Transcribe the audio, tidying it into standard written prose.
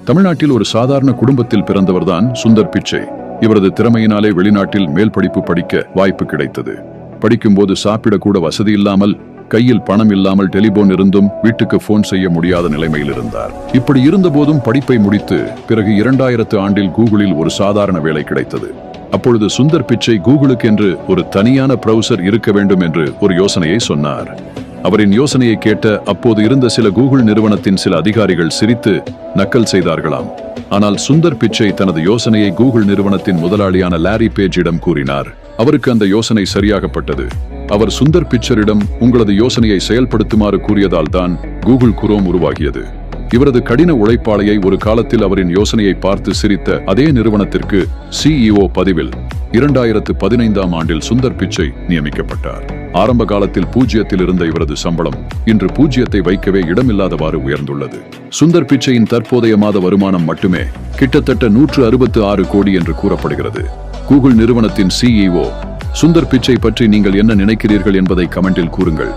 தமிழ்நாட்டில் ஒரு சாதாரண குடும்பத்தில் பிறந்தவர்தான் சுந்தர் பிச்சை. இவரது திறமையினாலே வெளிநாட்டில் மேல் படிப்பு படிக்க வாய்ப்பு கிடைத்தது. படிக்கும்போது சாப்பிட கூட வசதி இல்லாமல், கையில் பணம் இல்லாமல் டெலிபோன் இருந்தும் வீட்டுக்கு போன் செய்ய முடியாத நிலைமையில் இருந்தார். இப்படி இருந்த போதும் படிப்பை முடித்து பிறகு 2000 ஆண்டில் கூகுளில் ஒரு சாதாரண வேலை கிடைத்தது. அப்பொழுது சுந்தர் பிச்சை கூகுளுக்கு என்று ஒரு தனியான பிரவுசர் இருக்க வேண்டும் என்று ஒரு யோசனையை சொன்னார். அவரின் யோசனையை கேட்ட அப்போது இருந்த சில கூகுள் நிறுவனத்தின் சில அதிகாரிகள் சிரித்து நக்கல் செய்தார்களாம். ஆனால் சுந்தர் பிச்சை தனது யோசனையை கூகுள் நிறுவனத்தின் முதலாளியான லாரி பேஜிடம் கூறினார். அவருக்கு அந்த யோசனை சரியாகப்பட்டது. அவர் சுந்தர் பிச்சரிடம் உங்களது யோசனையை செயல்படுத்துமாறு கூறியதால் தான் கூகுள் குரோம் உருவாகியது. இவரது கடின உழைப்பாளையை ஒரு காலத்தில் அவரின் யோசனையை பார்த்து சிரித்த அதே நிறுவனத்திற்கு CEO பதவியில் 2015 ஆண்டில் சுந்தர் பிச்சை நியமிக்கப்பட்டார். ஆரம்ப காலத்தில் 0 இருந்த இவரது சம்பளம் இன்று 0 வைக்கவே இடமில்லாதவாறு உயர்ந்துள்ளது. சுந்தர் பிச்சையின் தற்போதைய மாத வருமானம் மட்டுமே கிட்டத்தட்ட 166 கோடி என்று கூறப்படுகிறது. கூகுள் நிறுவனத்தின் CEO சுந்தர் பிச்சை பற்றி நீங்கள் என்ன நினைக்கிறீர்கள் என்பதை கமெண்டில் கூறுங்கள்.